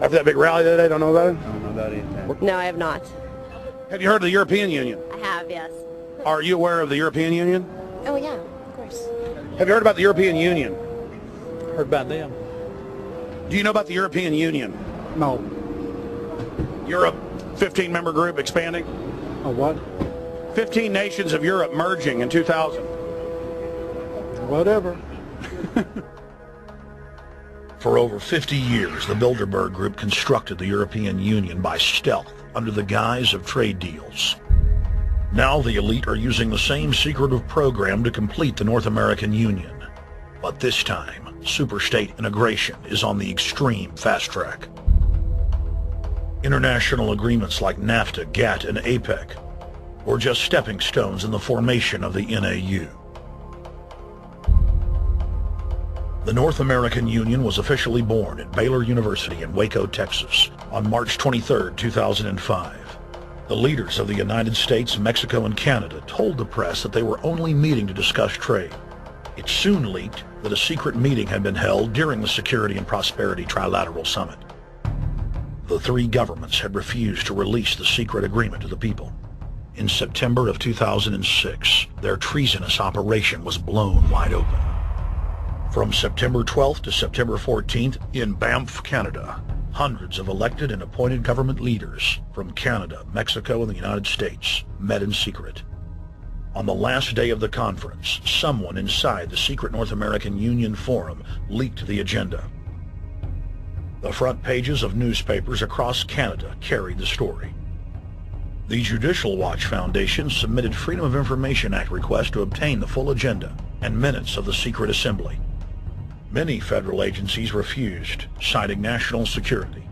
After that big rally the other day, don't know about it? I don't know about anything. No, I have not. Have you heard of the European Union? I have, yes. Are you aware of the European Union? Oh, yeah, of course. Have you heard about the European Union? Heard about them? Do you know about the European Union? No. Europe, 15-member group expanding. A what? 15 nations of Europe merging in 2000. Whatever. For over 50 years, the Bilderberg Group constructed the European Union by stealth under the guise of trade deals. Now the elite are using the same secretive program to complete the North American Union. But this time, superstate integration is on the extreme fast track. International agreements like NAFTA, GATT, and APEC were just stepping stones in the formation of the NAU. The North American Union was officially born at Baylor University in Waco, Texas, on March 23, 2005. The leaders of the United States, Mexico, and Canada told the press that they were only meeting to discuss trade. It soon leaked that a secret meeting had been held during the Security and Prosperity Trilateral Summit. The three governments had refused to release the secret agreement to the people. In September of 2006, their treasonous operation was blown wide open. From September 12th to September 14th, in Banff, Canada, hundreds of elected and appointed government leaders from Canada, Mexico, and the United States met in secret. On the last day of the conference, someone inside the secret North American Union Forum leaked the agenda. The front pages of newspapers across Canada carried the story. The Judicial Watch Foundation submitted Freedom of Information Act requests to obtain the full agenda and minutes of the secret assembly. Many federal agencies refused, citing national security.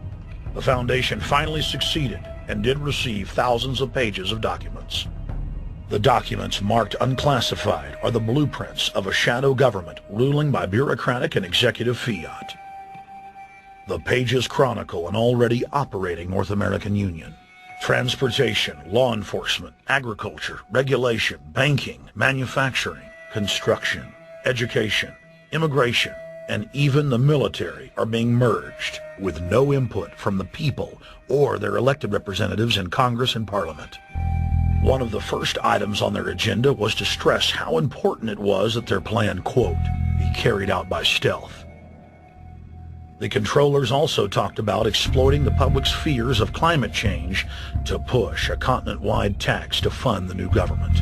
The foundation finally succeeded and did receive thousands of pages of documents. The documents marked unclassified are the blueprints of a shadow government ruling by bureaucratic and executive fiat. The pages chronicle an already operating North American Union. Transportation, law enforcement, agriculture, regulation, banking, manufacturing, construction, education, immigration, and even the military are being merged with no input from the people or their elected representatives in Congress and Parliament. One of the first items on their agenda was to stress how important it was that their plan, quote, be carried out by stealth. The controllers also talked about exploiting the public's fears of climate change to push a continent-wide tax to fund the new government.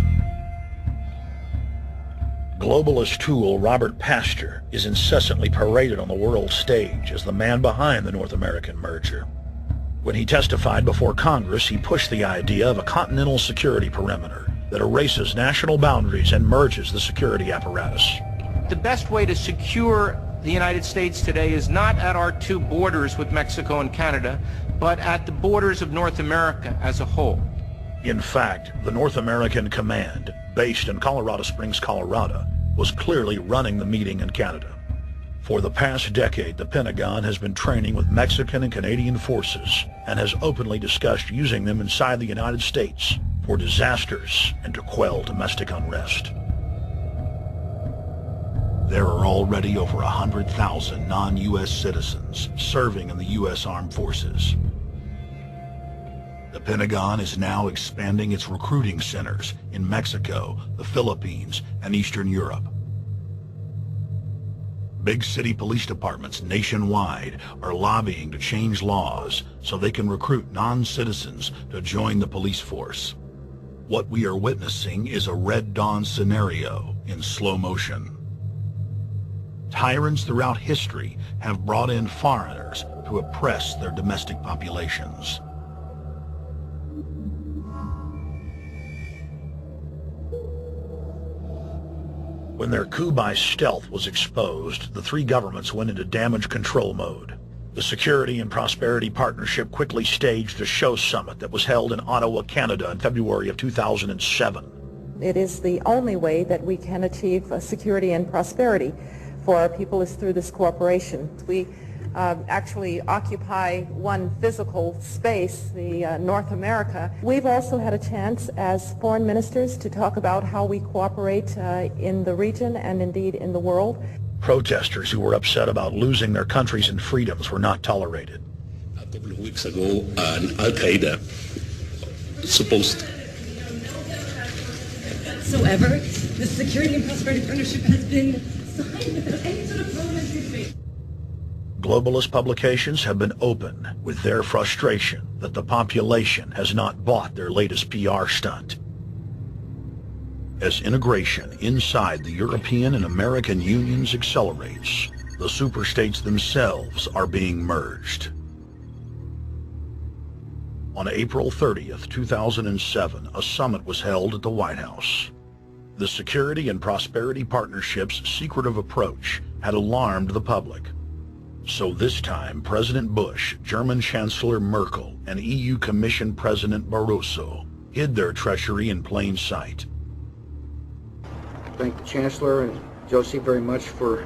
Globalist tool Robert Pastor is incessantly paraded on the world stage as the man behind the North American merger. When he testified before Congress, he pushed the idea of a continental security perimeter that erases national boundaries and merges the security apparatus. The best way to secure the United States today is not at our two borders with Mexico and Canada, but at the borders of North America as a whole. In fact, the North American Command, based in Colorado Springs, Colorado, was clearly running the meeting in Canada. For the past decade, the Pentagon has been training with Mexican and Canadian forces and has openly discussed using them inside the United States for disasters and to quell domestic unrest. There are already over 100,000 non-U.S. citizens serving in the U.S. Armed Forces. The Pentagon is now expanding its recruiting centers in Mexico, the Philippines, and Eastern Europe. Big city police departments nationwide are lobbying to change laws so they can recruit non-citizens to join the police force. What we are witnessing is a Red Dawn scenario in slow motion. Tyrants throughout history have brought in foreigners to oppress their domestic populations. When their coup by stealth was exposed, the three governments went into damage control mode. The Security and Prosperity Partnership quickly staged a show summit that was held in Ottawa, Canada in February of 2007. It is the only way that we can achieve security and prosperity for our people is through this cooperation. We actually occupy one physical space, the North America. We've also had a chance as foreign ministers to talk about how we cooperate in the region and indeed in the world. Protesters who were upset about losing their countries and freedoms were not tolerated. couple of weeks ago, Al-Qaeda supposed. Whatsoever, the Security and Prosperity Partnership has been signed without any sort of parliamentary debate. Globalist publications have been open with their frustration that the population has not bought their latest PR stunt. As integration inside the European and American unions accelerates, the superstates themselves are being merged. On April 30th, 2007, a summit was held at the White House. The Security and Prosperity Partnership's secretive approach had alarmed the public. So this time, President Bush, German Chancellor Merkel, and EU Commission President Barroso hid their treachery in plain sight. Thank the Chancellor and Josie very much for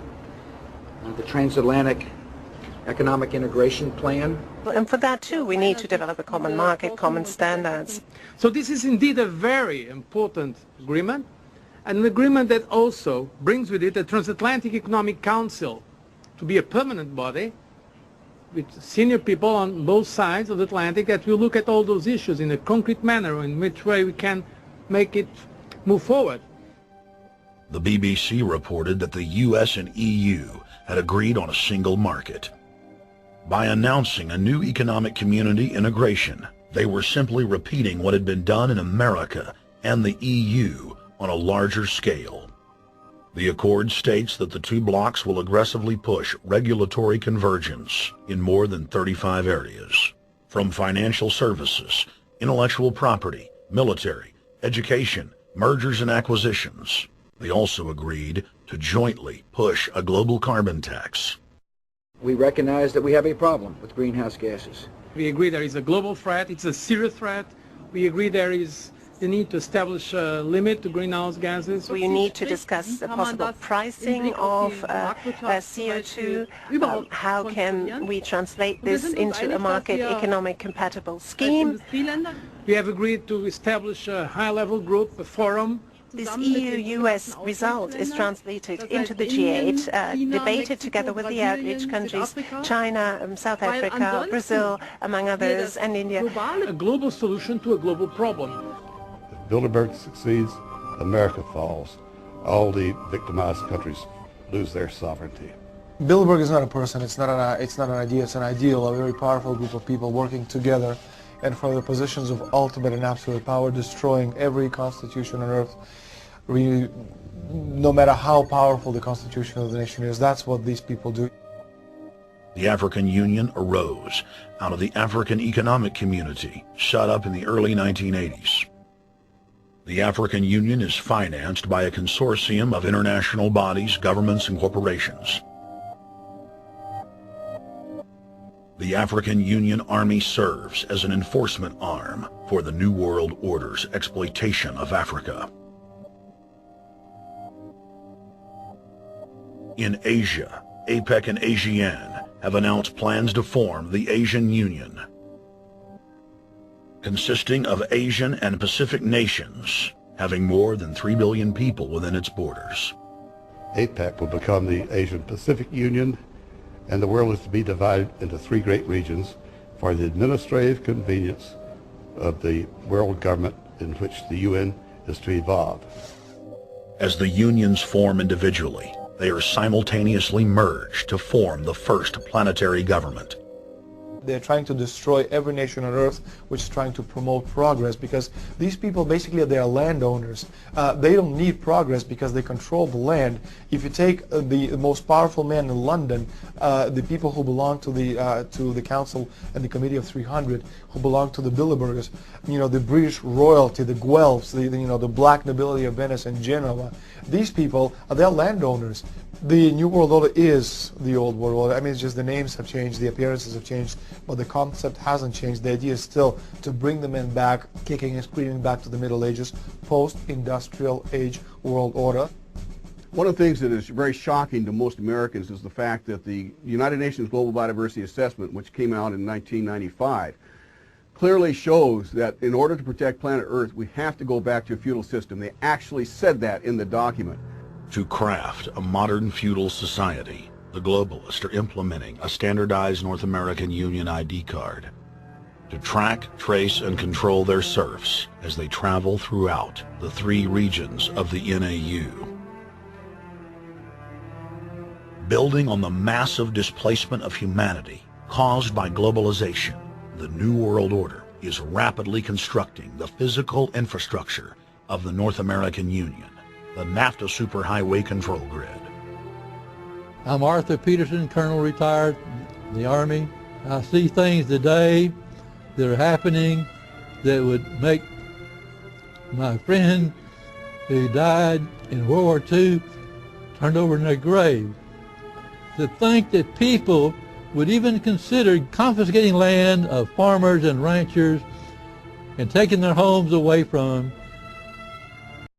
the transatlantic economic integration plan. And for that too, we need to develop a common market, common standards. So this is indeed a very important agreement, and an agreement that also brings with it a Transatlantic Economic Council to be a permanent body with senior people on both sides of the Atlantic that will look at all those issues in a concrete manner, in which way we can make it move forward. The BBC reported that the US and EU had agreed on a single market. By announcing a new economic community integration, they were simply repeating what had been done in America and the EU on a larger scale. The accord states that the two blocs will aggressively push regulatory convergence in more than 35 areas, from financial services, intellectual property, military, education, mergers and acquisitions. They also agreed to jointly push a global carbon tax. We recognize that we have a problem with greenhouse gases. We agree there is a global threat, it's a serious threat. We agree there is the need to establish a limit to greenhouse gases. We need to discuss the possible pricing of CO2. How can we translate this into a market economic compatible scheme? We have agreed to establish a high-level group, a forum. This EU-US result is translated into the G8, debated together with the outreach countries, China, South Africa, Brazil, among others, and India. A global solution to a global problem. If Bilderberg succeeds, America falls. All the victimized countries lose their sovereignty. Bilderberg is not a person, it's not an idea, it's an ideal, a very powerful group of people working together and from the positions of ultimate and absolute power, destroying every constitution on earth, no matter how powerful the constitution of the nation is. That's what these people do. The African Union arose out of the African Economic Community, set up in the early 1980s. The African Union is financed by a consortium of international bodies, governments, and corporations. The African Union Army serves as an enforcement arm for the New World Order's exploitation of Africa. In Asia, APEC and ASEAN have announced plans to form the Asian Union, consisting of Asian and Pacific nations, having more than 3 billion people within its borders. APEC will become the Asian Pacific Union, and the world is to be divided into 3 great regions for the administrative convenience of the world government in which the UN is to evolve. As the unions form individually, they are simultaneously merged to form the first planetary government. They're trying to destroy every nation on earth which is trying to promote progress, because these people basically they are landowners. They don't need progress because they control the land. If you take the most powerful man in London, the people who belong to the Council and the Committee of 300, who belong to the Bilderbergers, the British royalty, the Guelphs, the black nobility of Venice and Genoa, these people they're landowners. The New World Order is the Old World Order. I mean, it's just the names have changed, the appearances have changed, but the concept hasn't changed. The idea is still to bring the men back, kicking and screaming back to the Middle Ages, post-industrial age world order. One of the things that is very shocking to most Americans is the fact that the United Nations Global Biodiversity Assessment, which came out in 1995, clearly shows that in order to protect planet Earth, we have to go back to a feudal system. They actually said that in the document. To craft a modern feudal society, the globalists are implementing a standardized North American Union ID card to track, trace, and control their serfs as they travel throughout the 3 regions of the NAU. Building on the massive displacement of humanity caused by globalization, the New World Order is rapidly constructing the physical infrastructure of the North American Union, the NAFTA Superhighway Control Grid. I'm Arthur Peterson, Colonel retired in the Army. I see things today that are happening that would make my friend who died in World War II turned over in their grave. To think that people would even consider confiscating land of farmers and ranchers and taking their homes away from them